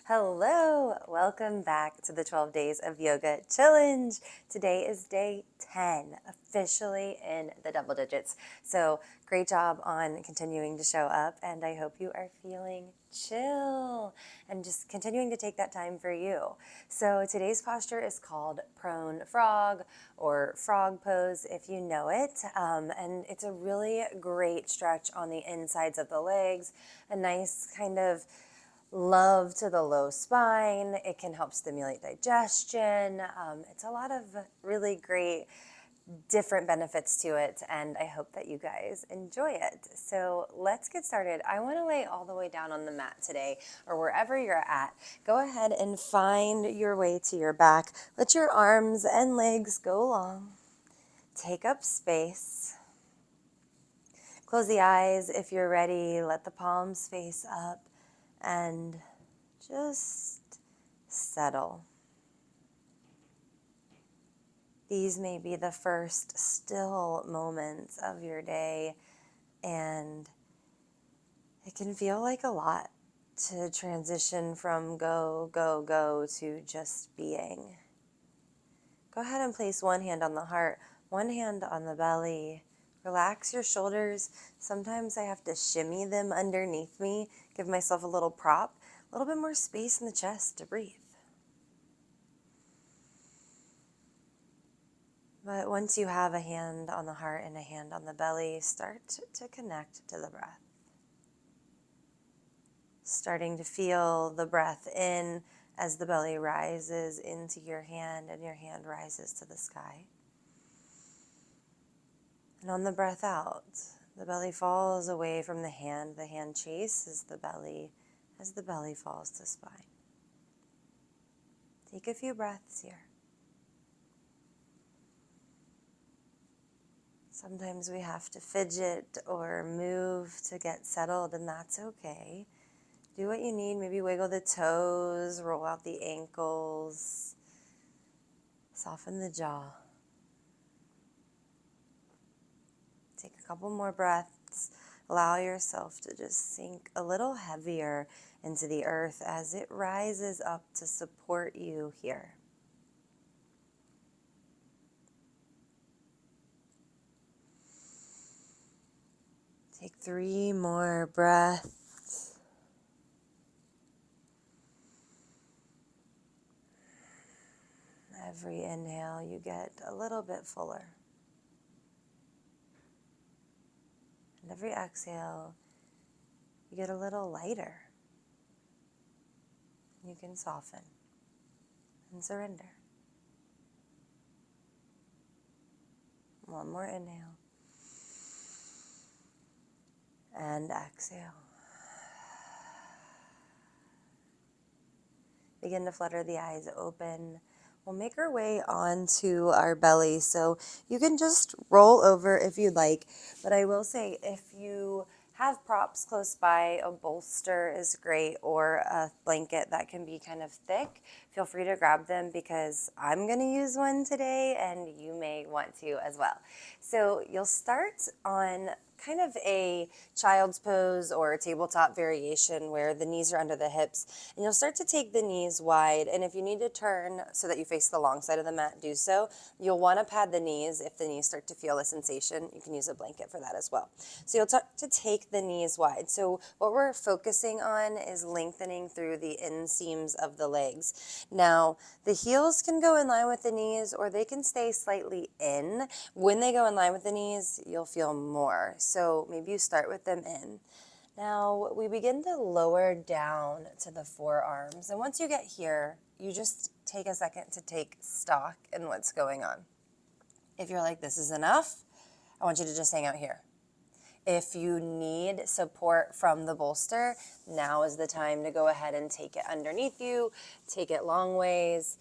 Hello, welcome back to the 12 Days of Yoga Challenge. Today is day 10, officially in the double digits. So great job on continuing to show up, and I hope you are feeling chill and just continuing to take that time for you. So today's posture is called prone frog or frog pose if you know it, and it's a really great stretch on the insides of the legs, a nice kind of love to the low spine. It can help stimulate digestion. It's a lot of really great different benefits to it, and I hope that you guys enjoy it. So let's get started. I want to lay all the way down on the mat today, or wherever you're at. Go ahead and find your way to your back. Let your arms and legs go long. Take up space. Close the eyes if you're ready. Let the palms face up and just settle. These may be the first still moments of your day, and it can feel like a lot to transition from go, go, go to just being. Go ahead and place one hand on the heart, one hand on the belly. Relax your shoulders. Sometimes I have to shimmy them underneath me, give myself a little prop, a little bit more space in the chest to breathe. But once you have a hand on the heart and a hand on the belly, start to connect to the breath. Starting to feel the breath in as the belly rises into your hand and your hand rises to the sky. And on the breath out, the belly falls away from the hand chases the belly as the belly falls to spine. Take a few breaths here. Sometimes we have to fidget or move to get settled, and that's okay. Do what you need. Maybe wiggle the toes, roll out the ankles, soften the jaw. Take a couple more breaths. Allow yourself to just sink a little heavier into the earth as it rises up to support you here. Take 3 more breaths. Every inhale, you get a little bit fuller. And every exhale, you get a little lighter. You can soften and surrender. One more inhale. And exhale. Begin to flutter the eyes open. We'll make our way onto our belly, so you can just roll over if you'd like. But I will say, if you have props close by, a bolster is great, or a blanket that can be kind of thick. Feel free to grab them because I'm going to use one today, and you may want to as well. So you'll start on kind of a child's pose or a tabletop variation where the knees are under the hips, and you'll start to take the knees wide, and if you need to turn so that you face the long side of the mat, do so. You'll want to pad the knees. If the knees start to feel a sensation, you can use a blanket for that as well. So you'll start to take the knees wide. So what we're focusing on is lengthening through the inseams of the legs. Now, the heels can go in line with the knees, or they can stay slightly in. When they go in line with the knees, you'll feel more. So maybe you start with them in. Now we begin to lower down to the forearms. And once you get here, you just take a second to take stock in what's going on. If you're like, this is enough, I want you to just hang out here. If you need support from the bolster, now is the time to go ahead and take it underneath you, take it long ways,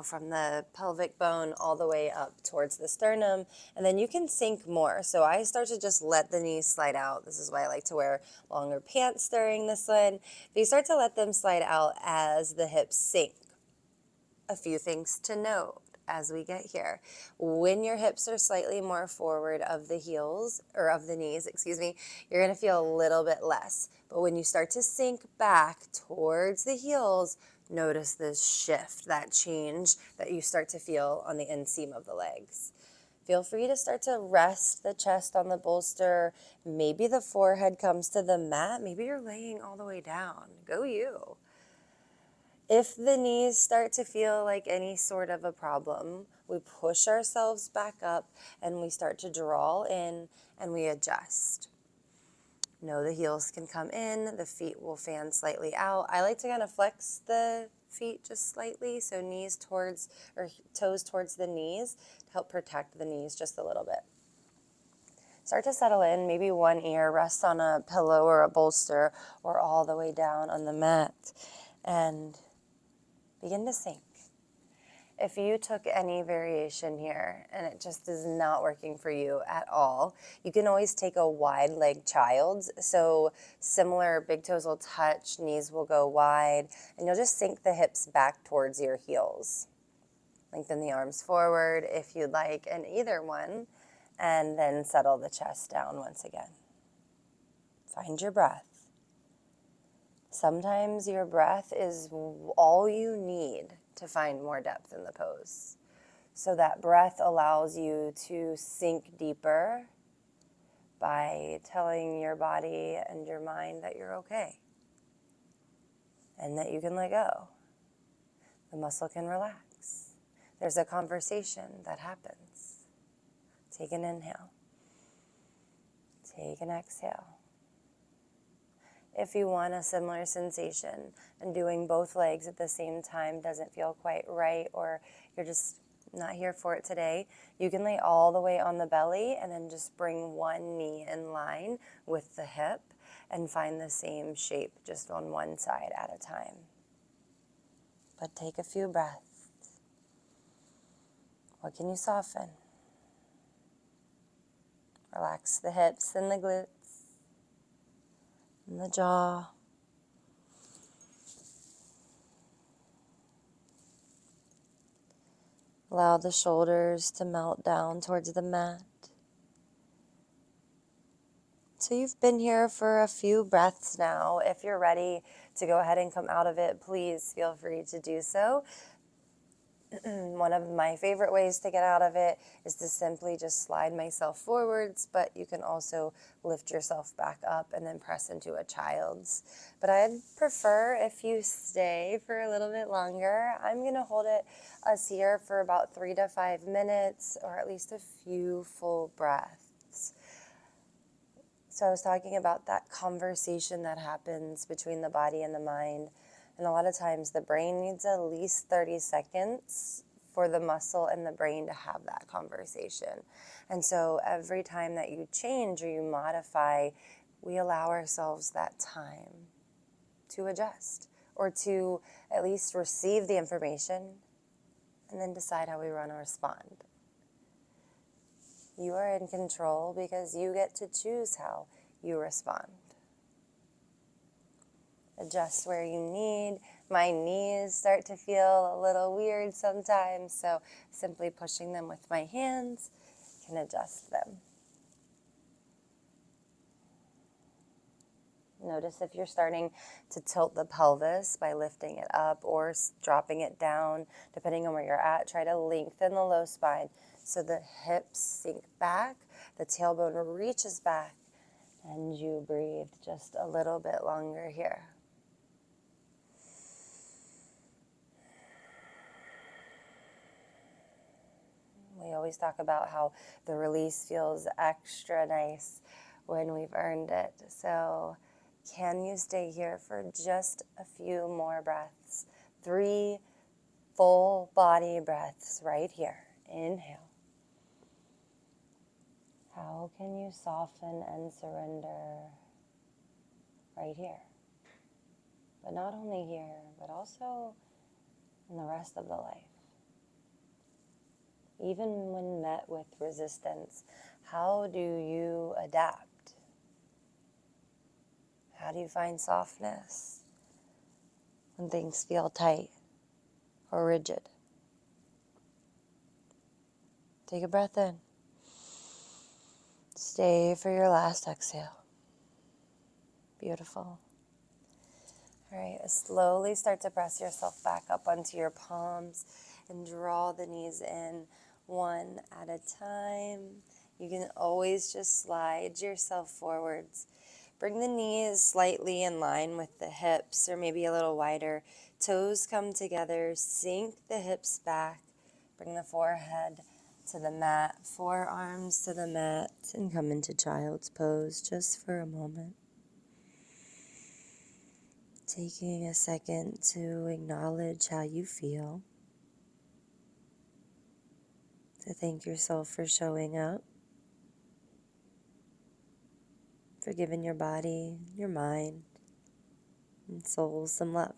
from the pelvic bone all the way up towards the sternum, and then you can sink more. So I start to just let the knees slide out. This is why I like to wear longer pants during this one. But you start to let them slide out as the hips sink. A few things to note. as we get here. When your hips are slightly more forward of the heels, or of the knees, excuse me, you're going to feel a little bit less. But when you start to sink back towards the heels, notice this shift, that change that you start to feel on the inseam of the legs. Feel free to start to rest the chest on the bolster. Maybe the forehead comes to the mat. Maybe you're laying all the way down. Go you. If the knees start to feel like any sort of a problem, we push ourselves back up and we start to draw in and we adjust. No, the heels can come in, the feet will fan slightly out. I like to kind of flex the feet just slightly, so knees towards, or toes towards the knees to help protect the knees just a little bit. Start to settle in, maybe one ear rests on a pillow or a bolster or all the way down on the mat, and begin to sink. If you took any variation here and it just is not working for you at all, you can always take a wide leg child's. So similar, big toes will touch, knees will go wide, and you'll just sink the hips back towards your heels. Lengthen the arms forward if you'd like in either one, and then settle the chest down once again. Find your breath. Sometimes your breath is all you need to find more depth in the pose. So that breath allows you to sink deeper by telling your body and your mind that you're okay and that you can let go. The muscle can relax. There's a conversation that happens. Take an inhale. Take an exhale. If you want a similar sensation and doing both legs at the same time doesn't feel quite right, or you're just not here for it today, you can lay all the way on the belly and then just bring one knee in line with the hip and find the same shape just on one side at a time. But take a few breaths. What can you soften? Relax the hips and the glutes and the jaw. Allow the shoulders to melt down towards the mat. So you've been here for a few breaths now. If you're ready to go ahead and come out of it, please feel free to do so. One of my favorite ways to get out of it is to simply just slide myself forwards, but you can also lift yourself back up and then press into a child's. But I'd prefer if you stay for a little bit longer. I'm going to hold us here for about 3 to 5 minutes, or at least a few full breaths. So I was talking about that conversation that happens between the body and the mind. And a lot of times the brain needs at least 30 seconds for the muscle and the brain to have that conversation. And so every time that you change or you modify, we allow ourselves that time to adjust or to at least receive the information and then decide how we want to respond. You are in control because you get to choose how you respond. Adjust where you need. My knees start to feel a little weird sometimes, so simply pushing them with my hands can adjust them. Notice if you're starting to tilt the pelvis by lifting it up or dropping it down, depending on where you're at. Try to lengthen the low spine so the hips sink back, the tailbone reaches back, and you breathe just a little bit longer here. We always talk about how the release feels extra nice when we've earned it. So can you stay here for just a few more breaths? 3 full body breaths right here. Inhale. How can you soften and surrender right here? But not only here, but also in the rest of the life. Even when met with resistance, how do you adapt? How do you find softness when things feel tight or rigid? Take a breath in. Stay for your last exhale. Beautiful. All right, slowly start to press yourself back up onto your palms and draw the knees in one at a time. You can always just slide yourself forwards. Bring the knees slightly in line with the hips or maybe a little wider. Toes come together, sink the hips back. Bring the forehead to the mat, forearms to the mat, and come into child's pose just for a moment. Taking a second to acknowledge how you feel, to thank yourself for showing up, for giving your body, your mind, and soul some love.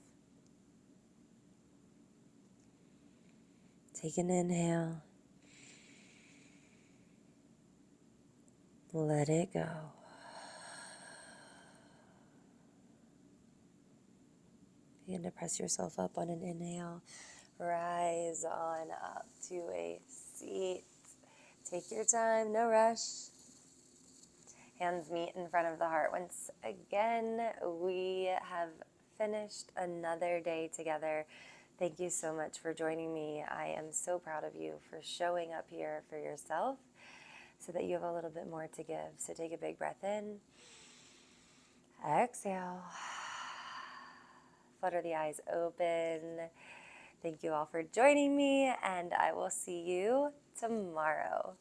Take an inhale. Let it go. Begin to press yourself up on an inhale. Rise on up to a seat. Take your time, no rush. Hands meet in front of the heart. Once again, we have finished another day together. Thank you so much for joining me. I am so proud of you for showing up here for yourself so that you have a little bit more to give. So take a big breath in. Exhale. Flutter the eyes open. Thank you all for joining me, and I will see you tomorrow.